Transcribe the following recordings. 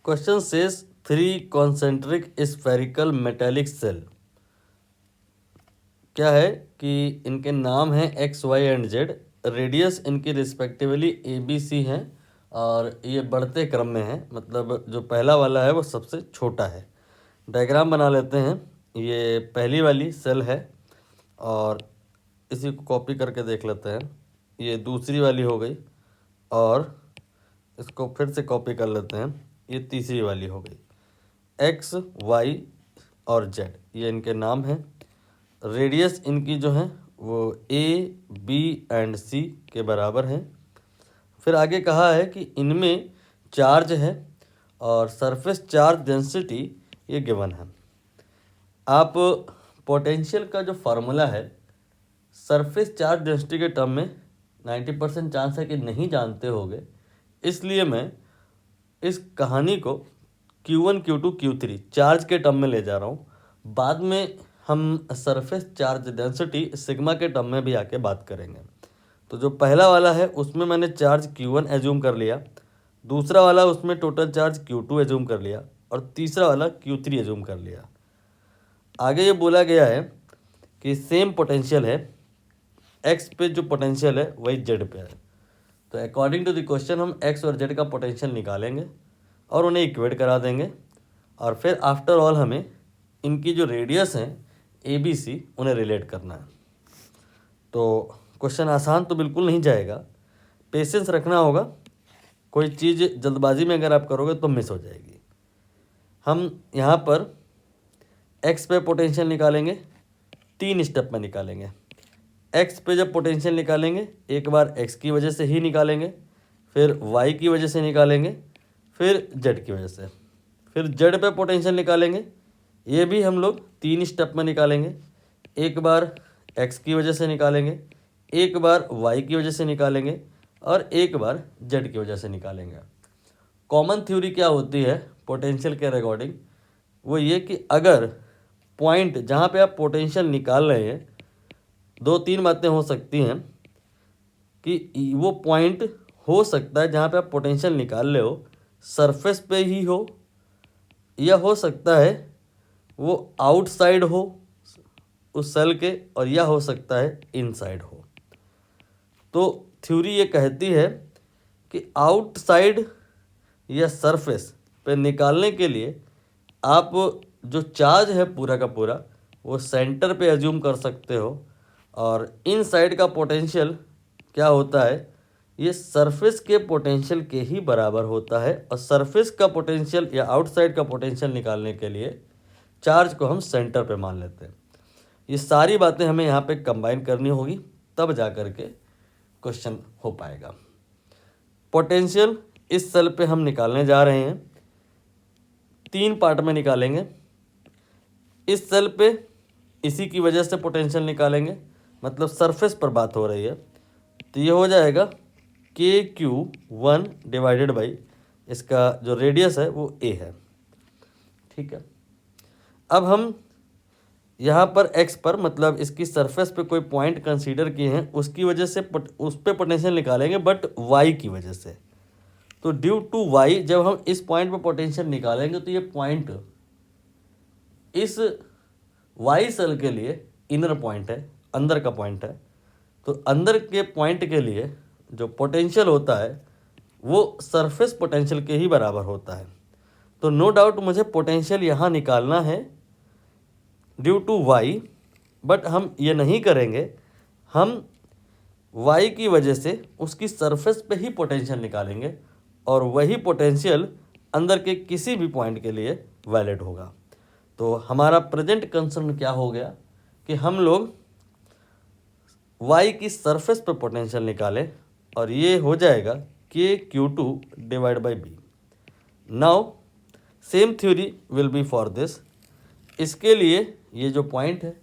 Question says 3 concentric spherical metallic shell. क्या है कि इनके नाम हैं X Y and Z, radius इनकी रिस्पेक्टिवली ए बी सी हैं और ये बढ़ते क्रम में है, मतलब जो पहला वाला है वो सबसे छोटा है। डायग्राम बना लेते हैं। ये पहली वाली सेल है और इसी को कॉपी करके देख लेते हैं। ये दूसरी वाली हो गई और इसको फिर से कॉपी कर लेते हैं। ये तीसरी वाली हो गई। एक्स वाई और जेड ये इनके नाम हैं। रेडियस इनकी जो है वो ए बी एंड सी के बराबर है। फिर आगे कहा है कि इनमें चार्ज है और सरफेस चार्ज डेंसिटी ये गिवन है। आप पोटेंशियल का जो फार्मूला है सरफेस चार्ज डेंसिटी के टर्म में 90% चांस है कि नहीं जानते होगे, इसलिए मैं इस कहानी को Q1 Q2 Q3 चार्ज के टर्म में ले जा रहा हूँ। बाद में हम सरफेस चार्ज डेंसिटी सिग्मा के टर्म में भी आके बात करेंगे। तो जो पहला वाला है उसमें मैंने चार्ज Q1 एज्यूम कर लिया, दूसरा वाला उसमें टोटल चार्ज Q2 एज्यूम कर लिया और तीसरा वाला Q3 एज्यूम कर लिया। आगे ये बोला गया है कि सेम पोटेंशियल है, एक्स पे जो पोटेंशियल है वही जेड पे है। तो अकॉर्डिंग टू द क्वेश्चन हम एक्स और जेड का पोटेंशियल निकालेंगे और उन्हें इक्वेट करा देंगे और फिर आफ्टर ऑल हमें इनकी जो रेडियस हैं ए बी सी उन्हें रिलेट करना है। तो क्वेश्चन आसान तो बिल्कुल नहीं जाएगा, पेशेंस रखना होगा। कोई चीज़ जल्दबाजी में अगर आप करोगे तो मिस हो जाएगी। हम यहाँ पर एक्स पे पोटेंशियल निकालेंगे, 3 स्टेप में निकालेंगे। एक्स पे जब पोटेंशियल निकालेंगे एक बार एक्स की वजह से ही निकालेंगे, फिर वाई की वजह से निकालेंगे, फिर जेड की वजह से, फिर जेड पे पोटेंशियल निकालेंगे। ये भी हम लोग 3 स्टेप में निकालेंगे। एक बार एक्स की वजह से निकालेंगे, एक बार वाई की वजह से निकालेंगे और एक बार जेड की वजह से निकालेंगे। कॉमन थ्योरी क्या होती है पोटेंशियल के रिगार्डिंग, वो ये कि अगर पॉइंट जहाँ पे आप पोटेंशियल निकाल रहे हैं, 2-3 बातें हो सकती हैं कि वो पॉइंट हो सकता है जहाँ पे आप पोटेंशियल निकाल रहे हो सरफेस पे ही हो, या हो सकता है वो आउटसाइड हो उस सेल के, और यह हो सकता है इनसाइड हो। तो थ्योरी ये कहती है कि आउटसाइड या सरफेस पे निकालने के लिए आप जो चार्ज है पूरा का पूरा वो सेंटर पे एज्यूम कर सकते हो, और इनसाइड का पोटेंशियल क्या होता है, ये सरफेस के पोटेंशियल के ही बराबर होता है। और सरफेस का पोटेंशियल या आउटसाइड का पोटेंशियल निकालने के लिए चार्ज को हम सेंटर पे मान लेते हैं। ये सारी बातें हमें यहाँ पे कंबाइन करनी होगी, तब जा कर के क्वेश्चन हो पाएगा। पोटेंशियल इस सेल पे हम निकालने जा रहे हैं, 3 पार्ट में निकालेंगे। इस सेल पे इसी की वजह से पोटेंशियल निकालेंगे, मतलब सरफेस पर बात हो रही है। तो ये हो जाएगा KQ1 डिवाइडेड बाई इसका जो रेडियस है वो A है। ठीक है, अब हम यहाँ पर x पर मतलब इसकी सरफेस पे कोई पॉइंट कंसीडर किए हैं, उसकी वजह से उस पर पोटेंशियल निकालेंगे, बट y की वजह से। तो ड्यू टू y जब हम इस पॉइंट पर पोटेंशियल निकालेंगे तो ये पॉइंट इस y सेल के लिए इनर पॉइंट है, अंदर का पॉइंट है। तो अंदर के पॉइंट के लिए जो पोटेंशियल होता है वो सरफेस पोटेंशियल के ही बराबर होता है। तो नो डाउट मुझे पोटेंशियल यहाँ निकालना है ड्यू टू y, बट हम ये नहीं करेंगे, हम y की वजह से उसकी सरफेस पे ही पोटेंशियल निकालेंगे और वही पोटेंशियल अंदर के किसी भी पॉइंट के लिए वैलिड होगा। तो हमारा प्रेजेंट कंसर्न क्या हो गया कि हम लोग y की सरफेस पे पोटेंशियल निकालें और ये हो जाएगा KQ2 divide by B। Now same theory will be for this. इसके लिए ये जो पॉइंट है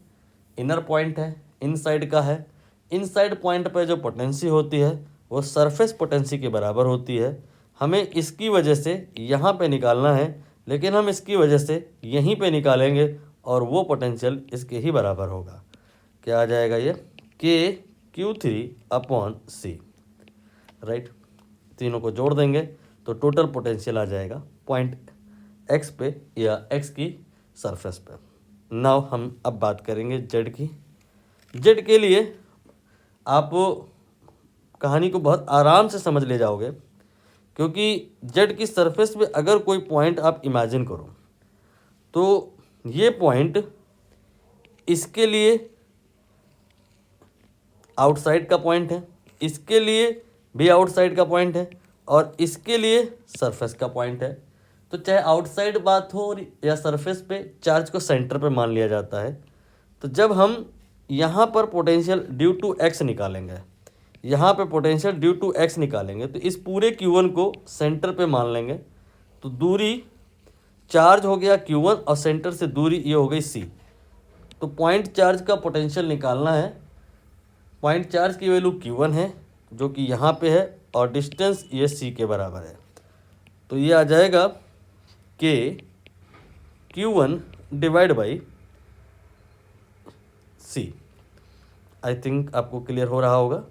इनर पॉइंट है, इनसाइड का है। इनसाइड पॉइंट पर जो पोटेंसी होती है वो सरफेस पोटेंसी के बराबर होती है। हमें इसकी वजह से यहाँ पे निकालना है, लेकिन हम इसकी वजह से यहीं पे निकालेंगे और वो पोटेंशियल इसके ही बराबर होगा। क्या आ जाएगा ये KQ3/C, राइट। तीनों को जोड़ देंगे तो टोटल पोटेंशियल आ जाएगा पॉइंट एक्स पे या एक्स की सरफेस पे। नाउ हम अब बात करेंगे जेड की। जेड के लिए आप कहानी को बहुत आराम से समझ ले जाओगे, क्योंकि जेड की सरफेस पे अगर कोई पॉइंट आप इमेजिन करो तो ये पॉइंट इसके लिए आउटसाइड का पॉइंट है, इसके लिए भी आउटसाइड का पॉइंट है और इसके लिए सरफेस का पॉइंट है। तो चाहे आउटसाइड बात हो या सरफेस पे, चार्ज को सेंटर पे मान लिया जाता है। तो जब हम यहाँ पर पोटेंशियल ड्यू टू एक्स निकालेंगे, यहाँ पे पोटेंशियल ड्यू टू एक्स निकालेंगे, तो इस पूरे Q1 को सेंटर पे मान लेंगे। तो दूरी चार्ज हो गया Q1 और सेंटर से दूरी ये हो गई C। तो पॉइंट चार्ज का पोटेंशियल निकालना है। पॉइंट चार्ज की वैल्यू Q1 है जो कि यहाँ पे है और डिस्टेंस ये C के बराबर है। तो ये आ जाएगा K Q1 divide by C। I think आपको क्लियर हो रहा होगा।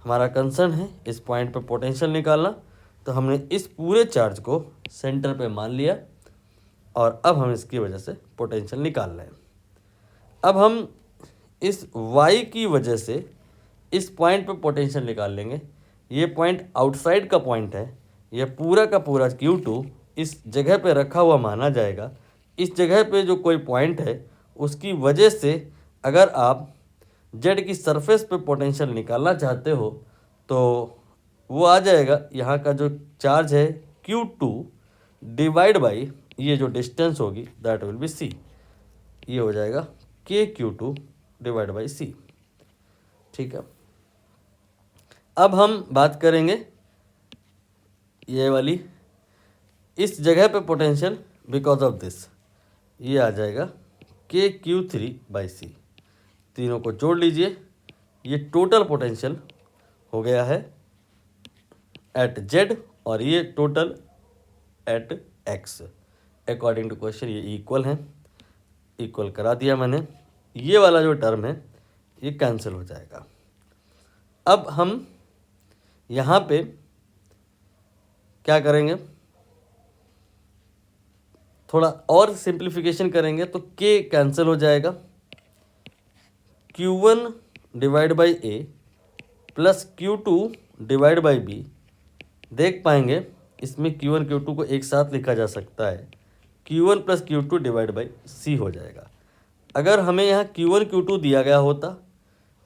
हमारा कंसर्न है इस पॉइंट पे पोटेंशियल निकालना, तो हमने इस पूरे चार्ज को सेंटर पे मान लिया और अब हम इसकी वजह से पोटेंशियल निकाल रहे हैं। अब हम इस y की वजह से इस पॉइंट पे पोटेंशियल निकाल लेंगे। ये पॉइंट आउटसाइड का पॉइंट है, यह पूरा का पूरा Q2 इस जगह पे रखा हुआ माना जाएगा। इस जगह पे जो कोई पॉइंट है उसकी वजह से अगर आप जेड की सरफेस पे पोटेंशियल निकालना चाहते हो तो वो आ जाएगा, यहाँ का जो चार्ज है Q2 डिवाइड बाई ये जो डिस्टेंस होगी दैट विल बी C। ये हो जाएगा K Q2 divide by C। ठीक है, अब हम बात करेंगे ये वाली इस जगह पे पोटेंशियल बिकॉज ऑफ दिस, ये आ जाएगा K Q3 बाई C। तीनों को जोड़ लीजिए, ये टोटल पोटेंशियल हो गया है एट जेड और ये total at X. According to question ये इक्वल हैं, इक्वल करा दिया मैंने। ये वाला जो टर्म है ये कैंसिल हो जाएगा। अब हम यहाँ पे क्या करेंगे, थोड़ा और सिंप्लीफिकेशन करेंगे तो K कैंसिल हो जाएगा। Q1 divide by A plus Q2 divide by B। देख पाएंगे इसमें Q1 Q2 को एक साथ लिखा जा सकता है, Q1 plus Q2 divide by C हो जाएगा। अगर हमें यहाँ Q1 Q2 दिया गया होता,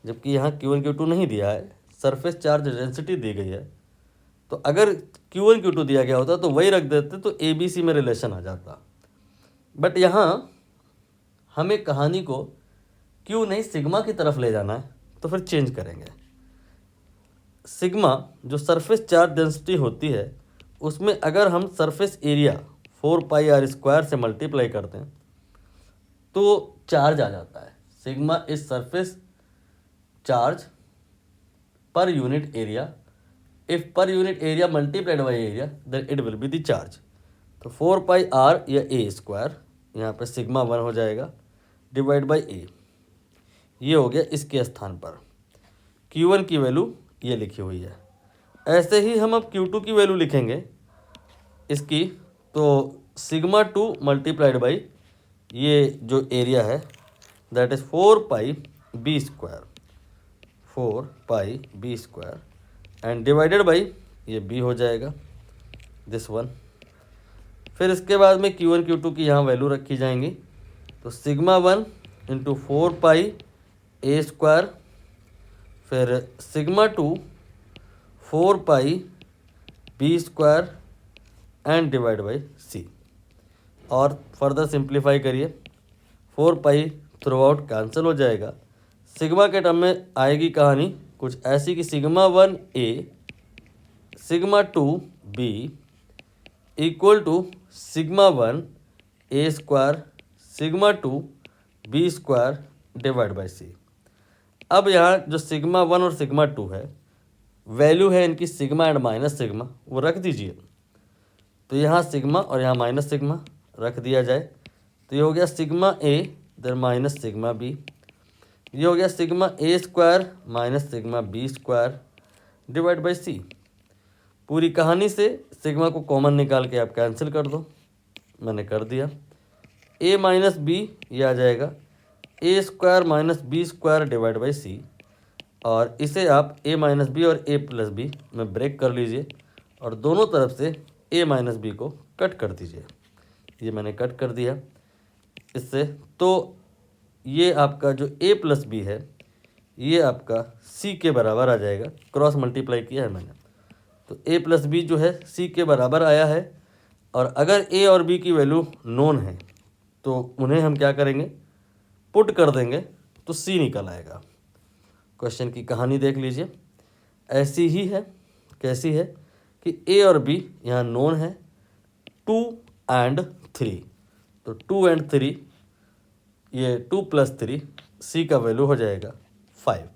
जबकि यहाँ Q1 Q2 नहीं दिया है, सरफेस चार्ज डेंसिटी दी गई है, तो अगर Q1 Q2 दिया गया होता तो वही रख देते तो ABC में रिलेशन आ जाता। बट यहाँ हमें कहानी को क्यों नहीं सिग्मा की तरफ ले जाना है, तो फिर चेंज करेंगे। सिग्मा जो सरफेस चार्ज डेंसिटी होती है उसमें अगर हम सरफेस एरिया 4πr² से मल्टीप्लाई करते हैं तो चार्ज आ जाता है। Sigma is surface charge per unit area, if per unit area multiplied by area then it will be the charge. तो 4πr या A², यहाँ पे सिग्मा 1 हो जाएगा डिवाइड बाई A। ये हो गया इसके स्थान पर Q1 की वैल्यू ये लिखी हुई है। ऐसे ही हम अब Q2 की वैल्यू लिखेंगे इसकी, तो सिग्मा 2 मल्टीप्लाइड बाई ये जो एरिया है that is 4πb², 4πb² and divided by ये B हो जाएगा दिस वन। फिर इसके बाद में Q1 Q2 की यहाँ वैल्यू रखी जाएंगी, तो सिग्मा 1 इंटू 4πa², फिर sigma 2 4πb² and divide by C। और फर्दर सिंप्लीफाई करिए, 4π थ्रू आउट कैंसिल हो जाएगा। सिग्मा के टर्म में आएगी कहानी कुछ ऐसी कि sigma 1a sigma 2b equal to sigma 1a² sigma 2b² divide by C। अब यहाँ जो सिग्मा 1 और सिग्मा 2 है, वैल्यू है इनकी सिग्मा एंड माइनस सिग्मा, वो रख दीजिए। तो यहाँ सिग्मा और यहाँ माइनस सिग्मा रख दिया जाए, तो ये हो गया sigma A then minus sigma B। ये हो गया sigma A² minus sigma B² divide by C। पूरी कहानी से सिग्मा को कॉमन निकाल के आप कैंसिल कर दो, मैंने कर दिया। a माइनस बी ये आ जाएगा a square minus b square divide by c, और इसे आप a माइनस बी और a प्लस बी में ब्रेक कर लीजिए और दोनों तरफ से a माइनस बी को कट कर दीजिए। ये मैंने कट कर दिया इससे, तो ये आपका जो a प्लस बी है ये आपका c के बराबर आ जाएगा। क्रॉस मल्टीप्लाई किया है मैंने, तो a प्लस बी जो है c के बराबर आया है। और अगर a और b की वैल्यू नोन है तो उन्हें हम क्या करेंगे, पुट कर देंगे, तो c निकल आएगा। क्वेश्चन की कहानी देख लीजिए, ऐसी ही है। कैसी है कि a और b यहाँ नोन है, 2 एंड 3, तो 2 एंड 3, ये 2 प्लस 3, c का वैल्यू हो जाएगा 5।